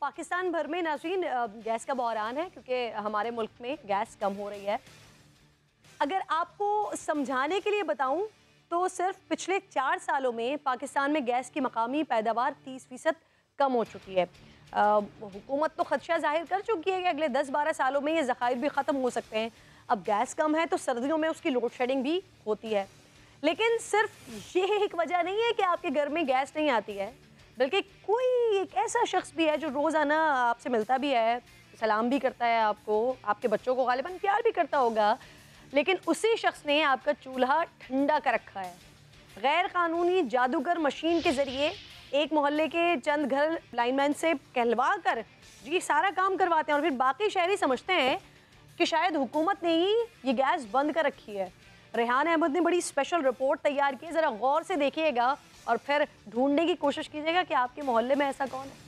पाकिस्तान भर में नाज़रीन गैस का बहरान है क्योंकि हमारे मुल्क में गैस कम हो रही है। अगर आपको समझाने के लिए बताऊं तो सिर्फ पिछले 4 सालों में पाकिस्तान में गैस की मकामी पैदावार 30% कम हो चुकी है। हुकूमत तो खदशा जाहिर कर चुकी है कि अगले 10-12 सालों में ये ज़खायर भी ख़त्म हो सकते हैं। अब गैस कम है तो सर्दियों में उसकी लोड शेडिंग भी होती है। लेकिन सिर्फ ये एक वजह नहीं है कि आपके घर में गैस नहीं आती है, बल्कि कोई एक ऐसा शख्स भी है जो रोज़ाना आपसे मिलता भी है, सलाम भी करता है आपको, आपके बच्चों को गालिबन प्यार भी करता होगा, लेकिन उसी शख्स ने आपका चूल्हा ठंडा कर रखा है। गैर कानूनी जादूगर मशीन के ज़रिए एक मोहल्ले के चंद घर लाइनमैन से कहलवा कर ये सारा काम करवाते हैं और फिर बाकी शहरी समझते हैं कि शायद हुकूमत ने ही ये गैस बंद कर रखी है। रेहान अहमद ने बड़ी स्पेशल रिपोर्ट तैयार की है, ज़रा गौर से देखिएगा और फिर ढूंढने की कोशिश कीजिएगा कि आपके मोहल्ले में ऐसा कौन है।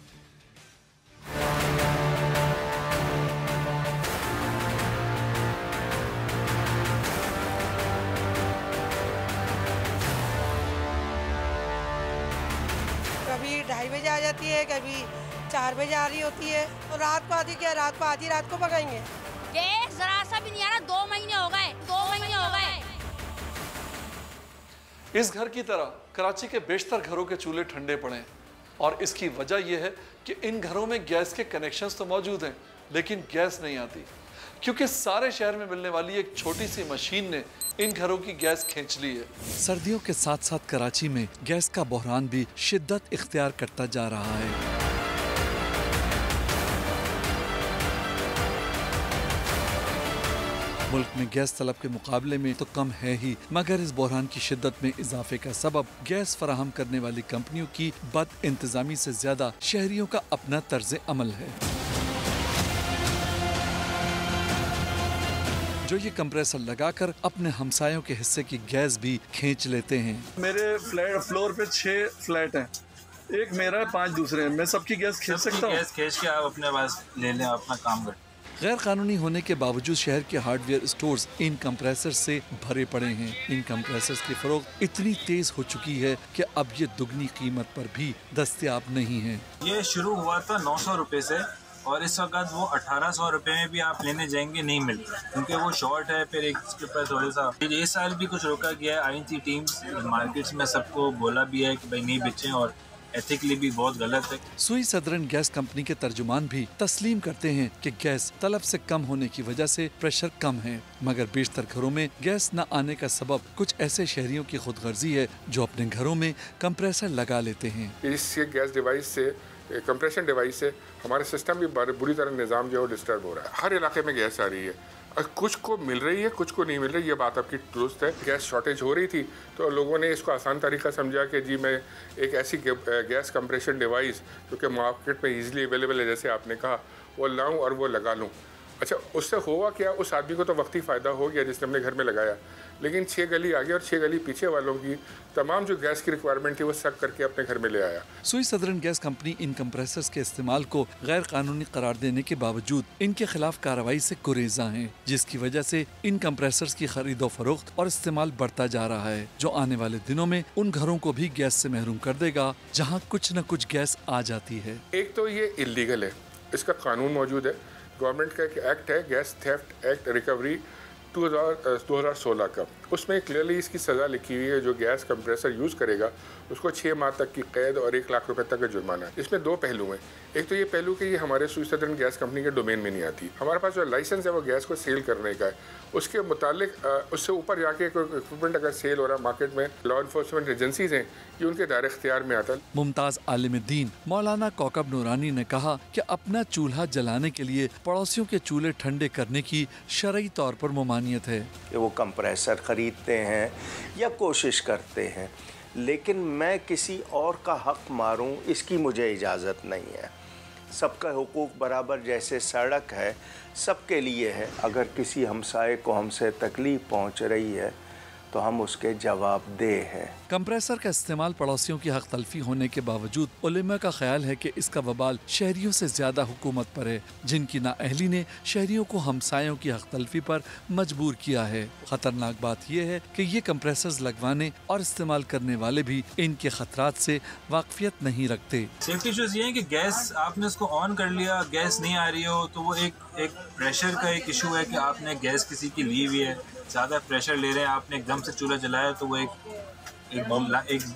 कभी 2:30 बजे आ जाती है, कभी 4 बजे आ रही होती है। तो रात को आती क्या, रात को आधी रात को पकाएंगे। गैस जरा सा भी नहीं आ रहा, 2 महीने हो गए, 2 महीने हो गए। इस घर की तरह कराची के बेशतर घरों के चूल्हे ठंडे पड़े हैं और इसकी वजह यह है कि इन घरों में गैस के कनेक्शंस तो मौजूद हैं, लेकिन गैस नहीं आती क्योंकि सारे शहर में मिलने वाली एक छोटी सी मशीन ने इन घरों की गैस खींच ली है। सर्दियों के साथ साथ कराची में गैस का बहरान भी शिद्दत इख्तियार करता जा रहा है। मुल्क में गैस तलब के मुकाबले में तो कम है ही, मगर इस बहरान की शिद्दत में इजाफे का सबब गैस फराहम करने वाली कंपनियों की बद इंतजामी से ज्यादा शहरियों का अपना तर्ज अमल है, जो ये कंप्रेसर लगाकर अपने हमसायों के हिस्से की गैस भी खींच लेते हैं। मेरे फ्लोर पे 6 फ्लैट हैं, एक मेरा है, 5 दूसरे हैं। मैं सबकी गैस खींच सकता हूँ। गैस खींच के आप अपने पास ले लें, अपना काम करें। गैर कानूनी होने के बावजूद शहर के हार्डवेयर स्टोर्स इन कंप्रेसर से भरे पड़े हैं। इन कंप्रेसर्स की फरोख्त इतनी तेज हो चुकी है कि अब ये दुगनी कीमत पर भी दस्तयाब नहीं है। ये शुरू हुआ था 900 रुपए से और इस वक्त वो 1800 रुपए में भी आप लेने जाएंगे नहीं मिलता, क्योंकि वो शॉर्ट है। फिर एक इसके ऊपर थोड़ा सा ये साल भी कुछ रोका गया है। आई थी टीम्स मार्केट्स में, सबको बोला भी है कि भाई नहीं बेचें और एथिकली भी बहुत गलत है। सुई सदरन गैस कंपनी के तर्जुमान भी तस्लीम करते हैं कि गैस तलब से कम होने की वजह से प्रेशर कम है, मगर बेशतर घरों में गैस न आने का सबब कुछ ऐसे शहरियों की खुदगर्जी है जो अपने घरों में कंप्रेसर लगा लेते हैं। इस गैस डिवाइस से, कंप्रेशन डिवाइस से हमारा सिस्टम भी बुरी तरह निज़ाम जो है डिस्टर्ब हो रहा है। हर इलाके में गैस आ रही है, कुछ को मिल रही है, कुछ को नहीं मिल रही। ये बात आपकी दुरुस्त है। गैस शॉर्टेज हो रही थी तो लोगों ने इसको आसान तरीका समझा कि जी मैं एक ऐसी गैस कंप्रेशन डिवाइस जो कि मार्केट में ईजिली अवेलेबल है, जैसे आपने कहा, वो लाऊं और वो लगा लूं। अच्छा, उससे हुआ क्या? उस आदमी को तो वक्ती फ़ायदा हो गया जिसने अपने घर में लगाया, लेकिन 6 गली आगे और 6 गली पीछे वालों की तमाम जो गैस की रिक्वायरमेंट थी वो सब करके अपने घर में ले आया। सुई सदरन गैस कंपनी इन कंप्रेसर्स के इस्तेमाल को गैर कानूनी करार देने के बावजूद इनके खिलाफ कार्रवाई से गुरेज़ा है, जिसकी वजह से इन कंप्रेसर्स की खरीदो फरोख्त और इस्तेमाल बढ़ता जा रहा है, जो आने वाले दिनों में उन घरों को भी गैस से महरूम कर देगा जहाँ कुछ न कुछ गैस आ जाती है। एक तो ये इलीगल है, इसका कानून मौजूद है। गवर्नमेंट का एक एक्ट है, गैस थेफ्ट एक्ट रिकवरी 2016 का। उसमें क्लियरली इसकी सज़ा लिखी हुई है, जो गैस कंप्रेसर यूज़ करेगा उसको 6 माह तक की कैद और 1 लाख रुपए तक का जुर्माना है। इसमें 2 पहलू हैं। एक तो ये पहलू कि ये हमारे सुई सदरन गैस कंपनी के डोमेन में नहीं आती। हमारे पास जो लाइसेंस है वो गैस को सेल करने का है, उसके मुतालिक उससे ऊपर जाके कोई इक्विपमेंट अगर सेल हो रहा है मार्केट में, लॉ इन्फोर्समेंट एजेंसीज हैं, ये उनके दायरे इख्तियार में आता है। मुमताज़ आलिम दीन मौलाना कौकब नूरानी ने कहा कि अपना चूल्हा जलाने के लिए पड़ोसियों के चूल्हे ठंडे करने की शरई तौर पर मुमानियत है कि वो कंप्रेसर खरीदते हैं या कोशिश करते हैं, लेकिन मैं किसी और का हक मारूं इसकी मुझे इजाज़त नहीं है। सबका हुकूक बराबर, जैसे सड़क है सबके लिए है। अगर किसी हमसाये को हमसे तकलीफ़ पहुंच रही है तो हम उसके जवाबदेह हैं। कंप्रेसर का इस्तेमाल पड़ोसियों की हक तलफी होने के बावजूद उलेमा का ख्याल है कि इसका वबाल शहरियों से ज्यादा हुकूमत पर है, जिनकी नाअहली ने शहरियों को हमसायों की हक तलफी पर मजबूर किया है। खतरनाक बात यह है कि ये कंप्रेसर्स लगवाने और इस्तेमाल करने वाले भी इनके खतरात से वाकफियत नहीं रखते। सेफ्टी इश्यूज ये है कि गैस आपने उसको ऑन कर लिया, गैस नहीं आ रही हो तो वो एक प्रेशर का एक इशू है कि आपने गैस किसी की ली हुई है, ज़्यादा प्रेशर ले रहे हैं, आपने एकदम से चूल्हा जलाया तो वो एक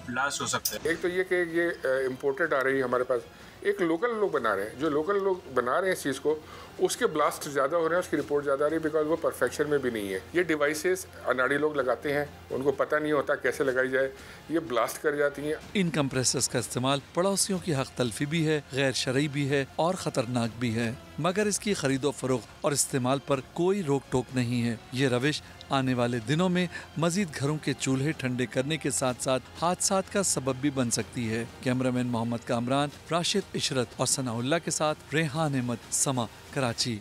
ब्लास्ट हो सकता है। एक तो ये कि ये इम्पोर्टेड आ रही है हमारे पास, एक लोकल लोग बना रहे हैं, जो लोकल लोग बना रहे हैं इस चीज़ को, उसके ब्लास्ट ज़्यादा हो रहे हैं, उसकी रिपोर्ट ज़्यादा आ रही है बिकॉज वो परफेक्शन में भी नहीं है। ये डिवाइसेस अनाड़ी लोग लगाते हैं, उनको पता नहीं होता कैसे लगाई जाए, ये ब्लास्ट कर जाती हैं। इन कंप्रेसर्स का इस्तेमाल पड़ोसियों की हक तलफी भी है, गैर शरई भी है और ख़तरनाक भी है, मगर इसकी खरीदो फरोख्त और इस्तेमाल पर कोई रोक टोक नहीं है। ये रविश आने वाले दिनों में मजीद घरों के चूल्हे ठंडे करने के साथ साथ हादसात का सबब भी बन सकती है। कैमरामैन मोहम्मद कामरान, राशिद इशरत और सनाउल्लाह के साथ रेहान अहमद, समा, कराची।